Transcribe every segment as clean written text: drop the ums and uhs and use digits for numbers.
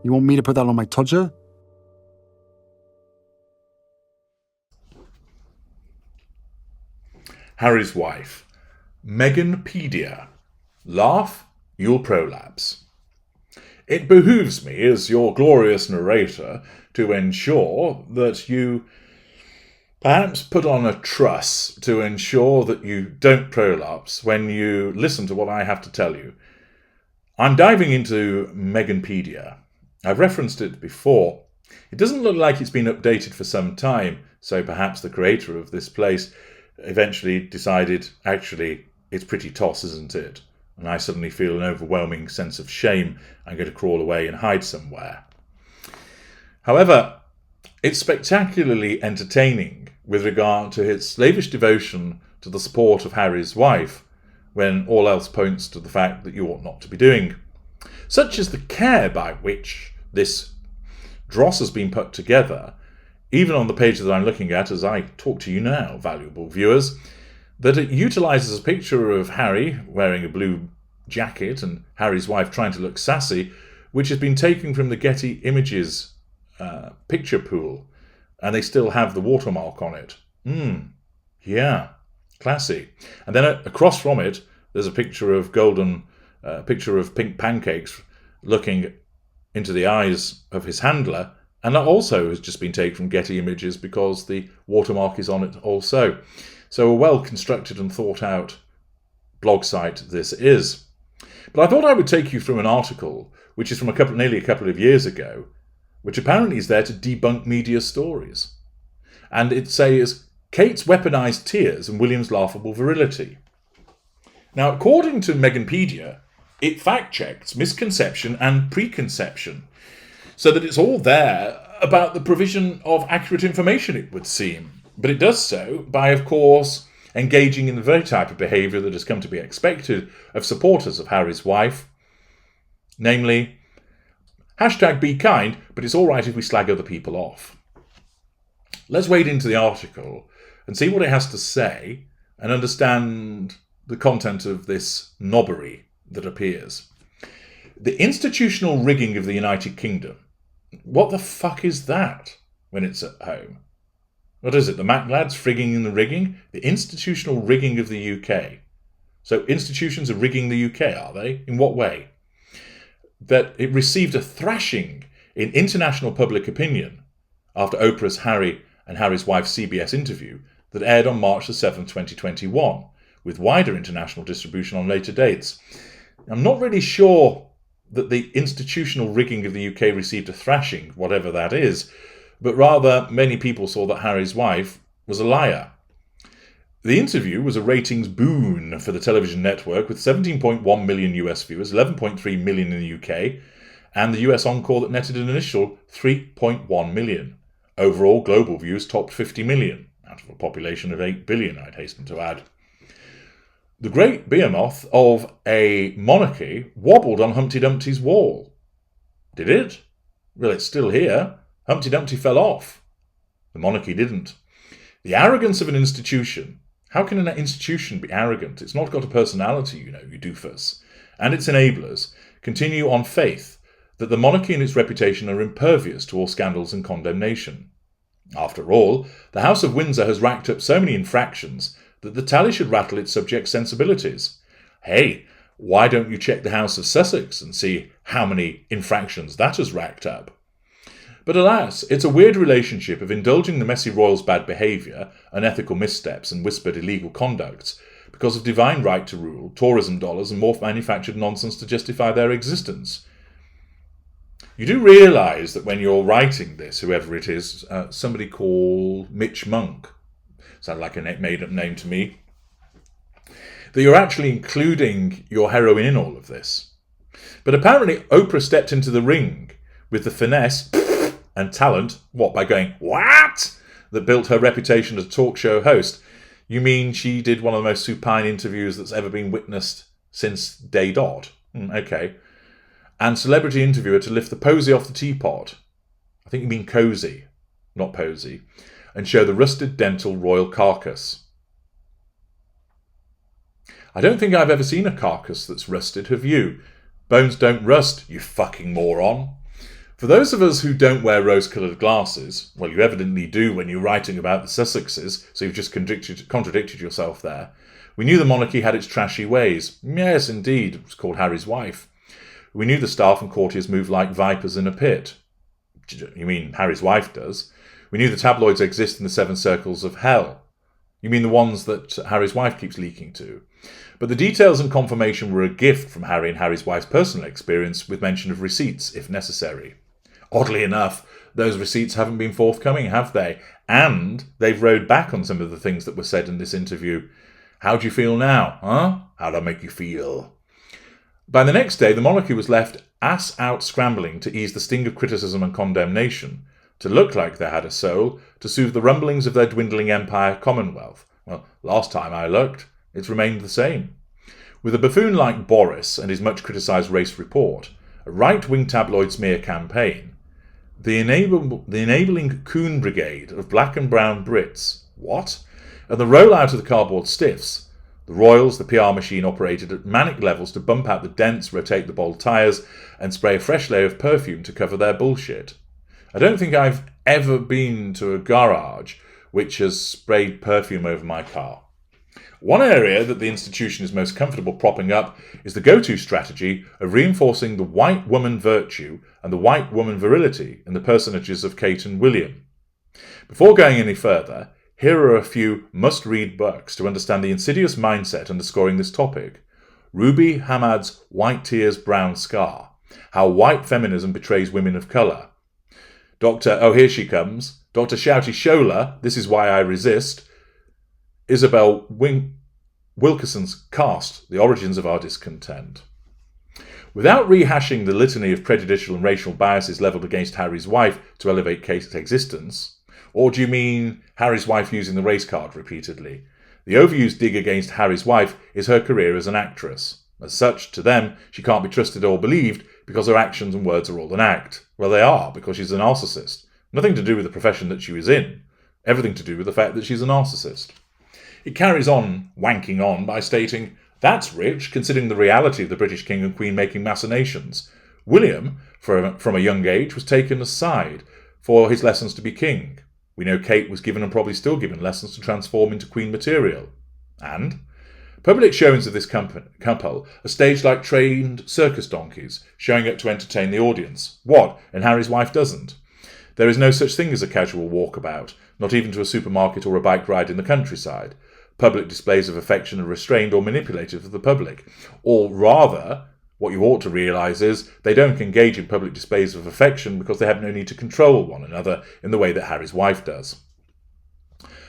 You want me to put that on my Tudor? Harry's wife. Meganpedia. Laugh, you'll prolapse. It behooves me, as your glorious narrator, to ensure that you perhaps put on a truss to ensure that you don't prolapse when you listen to what I have to tell you. I'm diving into Meganpedia. I've referenced it before. It doesn't look like it's been updated for some time, so perhaps the creator of this place eventually decided, actually, it's pretty toss, isn't it? And I suddenly feel an overwhelming sense of shame. I'm going to crawl away and hide somewhere. However, it's spectacularly entertaining with regard to its slavish devotion to the support of Harry's wife, when all else points to the fact that you ought not to be doing. Such is the care by which this dross has been put together, even on the page that I'm looking at as I talk to you now, valuable viewers, that it utilises a picture of Harry wearing a blue jacket and Harry's wife trying to look sassy, which has been taken from the Getty Images picture pool, and they still have the watermark on it. Yeah, classy. And then across from it, there's a picture of picture of pink pancakes looking into the eyes of his handler, and that also has just been taken from Getty Images because the watermark is on it also. So a well-constructed and thought-out blog site this is. But I thought I would take you through an article, which is from nearly a couple of years ago, which apparently is there to debunk media stories. And it says, Kate's weaponised tears and William's laughable virility. Now, according to Meganpedia, it fact-checks misconception and preconception, so that it's all there about the provision of accurate information, it would seem. But it does so by, of course, engaging in the very type of behaviour that has come to be expected of supporters of Harry's wife, namely, #be kind, but it's all right if we slag other people off. Let's wade into the article and see what it has to say and understand the content of this knobbery that appears. The institutional rigging of the United Kingdom. What the fuck is that when it's at home? What is it, the Mac lads frigging in the rigging? The institutional rigging of the UK. So institutions are rigging the UK, are they? In what way? That it received a thrashing in international public opinion after Oprah's Harry and Harry's wife CBS interview that aired on March the 7th, 2021, with wider international distribution on later dates. I'm not really sure that the institutional rigging of the UK received a thrashing, whatever that is, but rather many people saw that Harry's wife was a liar. The interview was a ratings boon for the television network, with 17.1 million US viewers, 11.3 million in the UK, and the US encore that netted an initial 3.1 million. Overall, global views topped 50 million, out of a population of 8 billion, I'd hasten to add. The great behemoth of a monarchy wobbled on Humpty Dumpty's wall. Did it? Well, it's still here. Humpty Dumpty fell off. The monarchy didn't. The arrogance of an institution. How can an institution be arrogant? It's not got a personality, you doofus. And its enablers continue on faith that the monarchy and its reputation are impervious to all scandals and condemnation. After all, the House of Windsor has racked up so many infractions that the tally should rattle its subjects' sensibilities. Hey, why don't you check the House of Sussex and see how many infractions that has racked up? But alas, it's a weird relationship of indulging the messy royals' bad behaviour, unethical missteps and whispered illegal conducts because of divine right to rule, tourism dollars and more manufactured nonsense to justify their existence. You do realise that when you're writing this, whoever it is, somebody called Mitch Monk, sounds like a made-up name to me, that you're actually including your heroine in all of this. But apparently Oprah stepped into the ring with the finesse and talent, by going, what? That built her reputation as a talk show host. You mean she did one of the most supine interviews that's ever been witnessed since day dot? Okay. And celebrity interviewer to lift the posy off the teapot. I think you mean cozy, not posy. And show the rusted dental royal carcass. I don't think I've ever seen a carcass that's rusted, have you? Bones don't rust, you fucking moron. For those of us who don't wear rose-coloured glasses, well, you evidently do when you're writing about the Sussexes, so you've just contradicted yourself there. We knew the monarchy had its trashy ways. Yes, indeed, it was called Harry's wife. We knew the staff and courtiers moved like vipers in a pit. You mean Harry's wife does. We knew the tabloids exist in the 7 circles of hell. You mean the ones that Harry's wife keeps leaking to. But the details and confirmation were a gift from Harry and Harry's wife's personal experience, with mention of receipts, if necessary. Oddly enough, those receipts haven't been forthcoming, have they? And they've rode back on some of the things that were said in this interview. How do you feel now, huh? How'd I make you feel? By the next day, the monarchy was left ass out scrambling to ease the sting of criticism and condemnation, to look like they had a soul, to soothe the rumblings of their dwindling empire commonwealth. Well, last time I looked, it's remained the same. With a buffoon like Boris and his much criticised race report, a right-wing tabloid smear campaign, the enabling coon brigade of black and brown Brits, what? And the rollout of the cardboard stiffs, the royals, the PR machine operated at manic levels to bump out the dents, rotate the bold tyres, and spray a fresh layer of perfume to cover their bullshit. I don't think I've ever been to a garage which has sprayed perfume over my car. One area that the institution is most comfortable propping up is the go-to strategy of reinforcing the white woman virtue and the white woman virility in the personages of Kate and William. Before going any further, here are a few must-read books to understand the insidious mindset underscoring this topic. Ruby Hamad's White Tears, Brown Scar, How White Feminism Betrays Women of Colour. Here she comes, Dr. Shouty Shola, This Is Why I Resist, Isabel Wilkerson's Caste, The Origins of Our Discontent. Without rehashing the litany of prejudicial and racial biases levelled against Harry's wife to elevate Kate's existence, or do you mean Harry's wife using the race card repeatedly? The overused dig against Harry's wife is her career as an actress. As such, to them, she can't be trusted or believed because her actions and words are all an act. Well, they are, because she's a narcissist. Nothing to do with the profession that she was in. Everything to do with the fact that she's a narcissist. It carries on, wanking on, by stating, that's rich, considering the reality of the British King and Queen making machinations. William, from a young age, was taken aside for his lessons to be king. We know Kate was given and probably still given lessons to transform into Queen material. And public showings of this couple are staged like trained circus donkeys, showing up to entertain the audience. What? And Harry's wife doesn't? There is no such thing as a casual walkabout, not even to a supermarket or a bike ride in the countryside. Public displays of affection are restrained or manipulated for the public. Or rather, what you ought to realise is they don't engage in public displays of affection because they have no need to control one another in the way that Harry's wife does.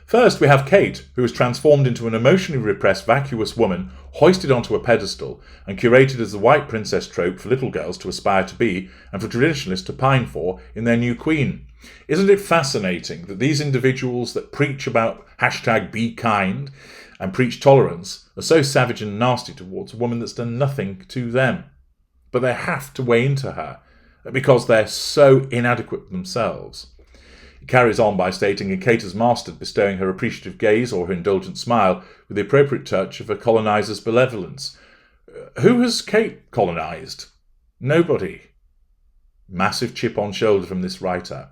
First, we have Kate, who is transformed into an emotionally repressed, vacuous woman, hoisted onto a pedestal and curated as the white princess trope for little girls to aspire to be and for traditionalists to pine for in their new queen. Isn't it fascinating that these individuals that preach about #BeKind and preach tolerance are so savage and nasty towards a woman that's done nothing to them? But they have to weigh into her because they're so inadequate themselves. It carries on by stating, and Kate has mastered bestowing her appreciative gaze or her indulgent smile with the appropriate touch of a coloniser's benevolence. Who has Kate colonised? Nobody. Massive chip on shoulder from this writer.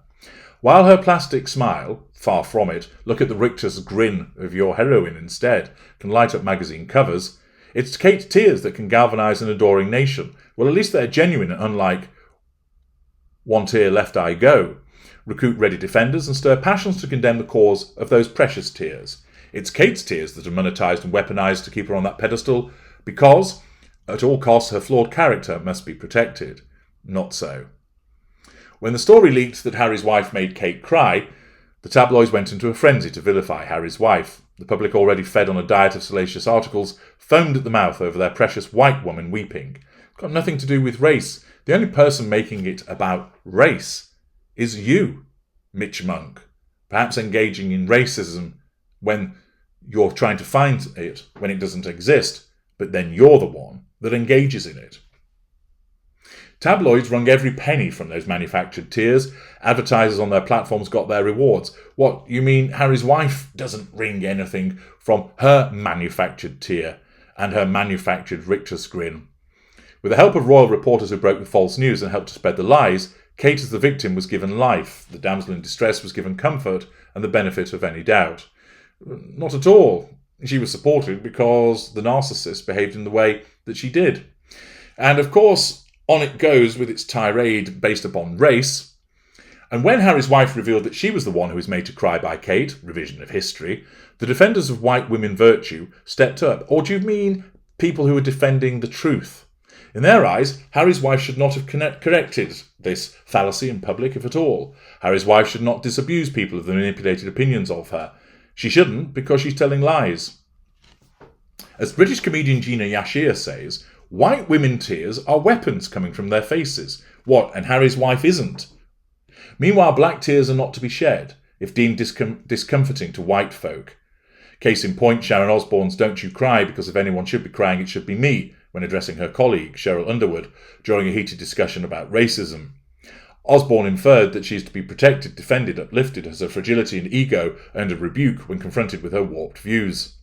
While her plastic smile, far from it, look at the Richter's grin of your heroine instead, can light up magazine covers, it's Kate's tears that can galvanise an adoring nation. Well, at least they're genuine, unlike one tear left eye go. Recruit ready defenders and stir passions to condemn the cause of those precious tears. It's Kate's tears that are monetised and weaponised to keep her on that pedestal because, at all costs, her flawed character must be protected. Not so. When the story leaked that Harry's wife made Kate cry, the tabloids went into a frenzy to vilify Harry's wife. The public, already fed on a diet of salacious articles, foamed at the mouth over their precious white woman weeping. It's got nothing to do with race. The only person making it about race is you, Mitch Monk, perhaps engaging in racism when you're trying to find it when it doesn't exist, but then you're the one that engages in it. Tabloids wrung every penny from those manufactured tears. Advertisers on their platforms got their rewards. What, you mean Harry's wife doesn't wring anything from her manufactured tear and her manufactured Richter's grin? With the help of royal reporters who broke the false news and helped to spread the lies, Kate as the victim was given life, the damsel in distress was given comfort and the benefit of any doubt. Not at all. She was supported because the narcissist behaved in the way that she did. And of course, on it goes with its tirade based upon race. And when Harry's wife revealed that she was the one who was made to cry by Kate, revision of history, the defenders of white women virtue stepped up. Or do you mean people who were defending the truth? In their eyes, Harry's wife should not have corrected this fallacy in public, if at all. Harry's wife should not disabuse people of the manipulated opinions of her. She shouldn't, because she's telling lies. As British comedian Gina Yashir says, white women tears are weapons coming from their faces. What, and Harry's wife isn't? Meanwhile, black tears are not to be shed, if deemed discomforting to white folk. Case in point, Sharon Osbourne's Don't You Cry, because if anyone should be crying, it should be me, when addressing her colleague, Cheryl Underwood, during a heated discussion about racism. Osbourne inferred that she is to be protected, defended, uplifted, as her fragility and ego earned a rebuke when confronted with her warped views.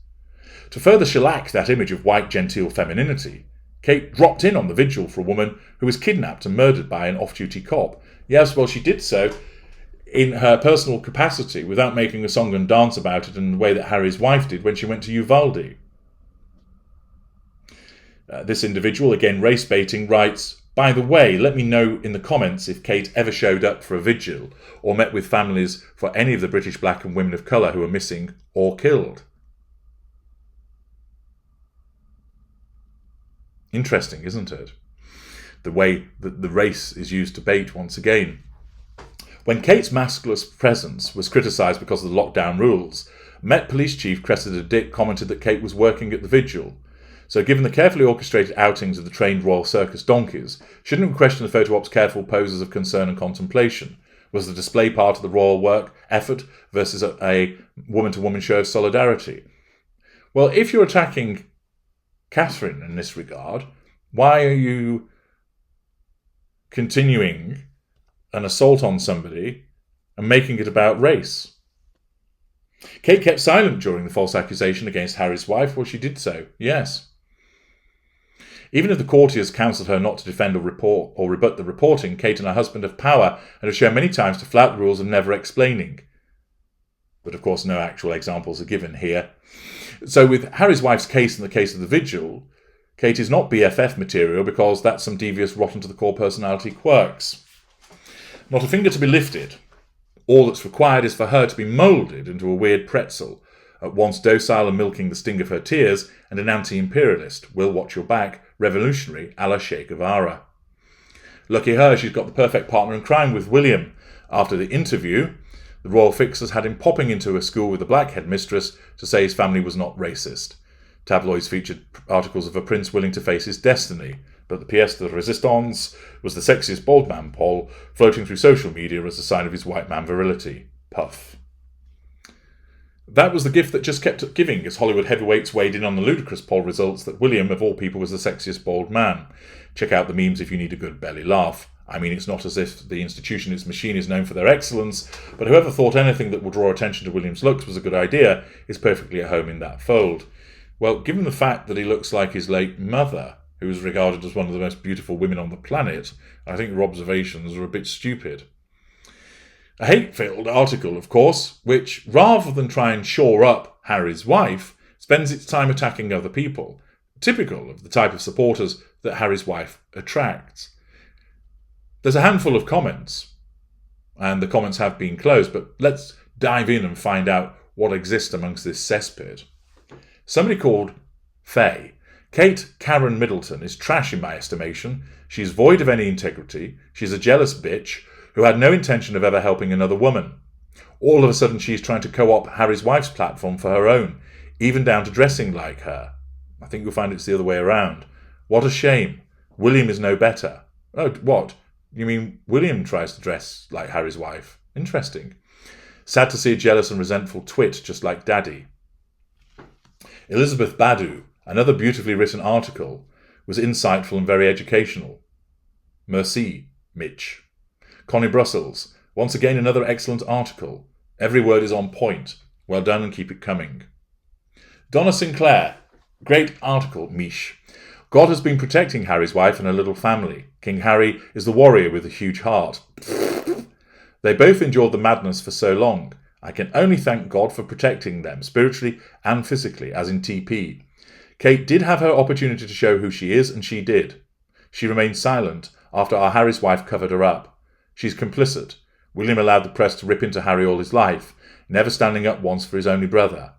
To further shellac that image of white genteel femininity, Kate dropped in on the vigil for a woman who was kidnapped and murdered by an off-duty cop. Yes, well, she did so in her personal capacity without making a song and dance about it in the way that Harry's wife did when she went to Uvalde. This individual, again race-baiting, writes, "By the way, let me know in the comments if Kate ever showed up for a vigil or met with families for any of the British black and women of colour who are missing or killed." Interesting, isn't it? The way that the race is used to bait once again. When Kate's maskless presence was criticised because of the lockdown rules, Met Police Chief Cressida Dick commented that Kate was working at the vigil. So given the carefully orchestrated outings of the trained Royal Circus donkeys, shouldn't we question the photo op's careful poses of concern and contemplation? Was the display part of the royal work effort versus a woman-to-woman show of solidarity? Well, if you're attacking Catherine in this regard, why are you continuing an assault on somebody and making it about race? Kate kept silent during the false accusation against Harry's wife. Well, she did so, yes. Even if the courtiers counselled her not to defend or rebut the reporting, Kate and her husband have power and have shown many times to flout the rules of never explaining. But of course no actual examples are given here. So with Harry's wife's case and the case of the vigil, Kate is not BFF material because that's some devious rotten to the core personality quirks. Not a finger to be lifted. All that's required is for her to be moulded into a weird pretzel, at once docile and milking the sting of her tears, and an anti-imperialist, will watch your back, revolutionary a la Che Guevara. Lucky her, she's got the perfect partner in crime with William. After the interview, the royal fixers had him popping into a school with a black headmistress to say his family was not racist. Tabloids featured articles of a prince willing to face his destiny, but the pièce de résistance was the sexiest bald man poll floating through social media as a sign of his white man virility. Puff. That was the gift that just kept giving as Hollywood heavyweights weighed in on the ludicrous poll results that William, of all people, was the sexiest bald man. Check out the memes if you need a good belly laugh. I mean, it's not as if the institution its machine is known for their excellence, but whoever thought anything that would draw attention to William's looks was a good idea is perfectly at home in that fold. Well, given the fact that he looks like his late mother, who was regarded as one of the most beautiful women on the planet, I think your observations are a bit stupid. A hate-filled article, of course, which, rather than try and shore up Harry's wife, spends its time attacking other people, typical of the type of supporters that Harry's wife attracts. There's a handful of comments, and the comments have been closed, but let's dive in and find out what exists amongst this cesspit. Somebody called Faye. Kate Karen Middleton is trash in my estimation. She's void of any integrity. She's a jealous bitch who had no intention of ever helping another woman. All of a sudden she's trying to co-opt Harry's wife's platform for her own, even down to dressing like her. I think you'll find it's the other way around. What a shame. William is no better. Oh, what? You mean William tries to dress like Harry's wife? Interesting. Sad to see a jealous and resentful twit just like Daddy. Elizabeth Badu, another beautifully written article, was insightful and very educational. Merci, Mitch. Connie Brussels, once again another excellent article. Every word is on point. Well done and keep it coming. Donna Sinclair, great article, Mish. God has been protecting Harry's wife and her little family. King Harry is the warrior with a huge heart. They both endured the madness for so long. I can only thank God for protecting them spiritually and physically, as in TP. Kate did have her opportunity to show who she is, and she did. She remained silent after our Harry's wife covered her up. She's complicit. William allowed the press to rip into Harry all his life, never standing up once for his only brother,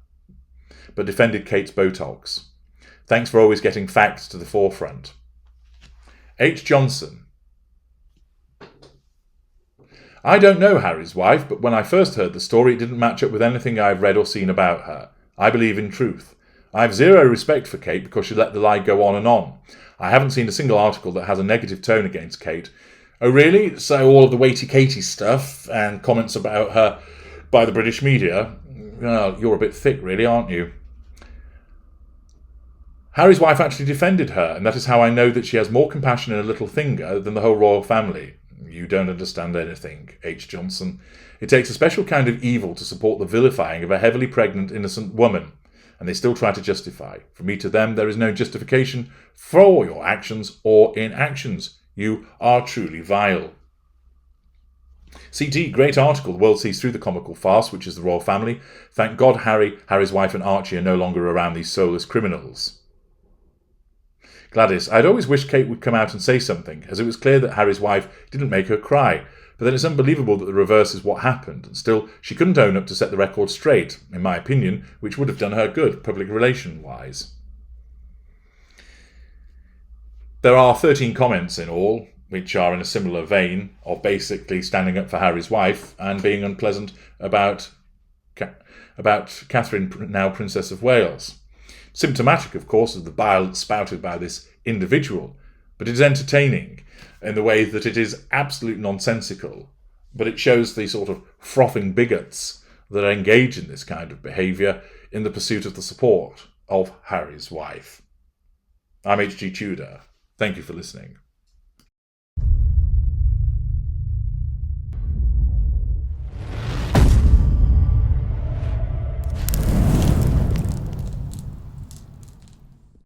but defended Kate's Botox. Thanks for always getting facts to the forefront. H. Johnson. I don't know Harry's wife, but when I first heard the story, it didn't match up with anything I've read or seen about her. I believe in truth. I have zero respect for Kate because she let the lie go on and on. I haven't seen a single article that has a negative tone against Kate. Oh really? So all of the weighty Katie stuff and comments about her by the British media? Well, you're a bit thick really, aren't you? Harry's wife actually defended her, and that is how I know that she has more compassion in her little finger than the whole royal family. You don't understand anything, H. Johnson. It takes a special kind of evil to support the vilifying of a heavily pregnant, innocent woman, and they still try to justify. From me to them, there is no justification for your actions or inactions. You are truly vile. CT, great article. The world sees through the comical farce, which is the royal family. Thank God Harry, Harry's wife and Archie are no longer around these soulless criminals. Gladys, I'd always wished Kate would come out and say something, as it was clear that Harry's wife didn't make her cry, but then it's unbelievable that the reverse is what happened, and still she couldn't own up to set the record straight, in my opinion, which would have done her good, public relation-wise. There are 13 comments in all, which are in a similar vein of basically standing up for Harry's wife and being unpleasant about Catherine, now Princess of Wales. Symptomatic, of course, of the bile spouted by this individual, but it is entertaining in the way that it is absolutely nonsensical, but it shows the sort of frothing bigots that engage in this kind of behaviour in the pursuit of the support of Harry's wife. I'm H.G. Tudor. Thank you for listening.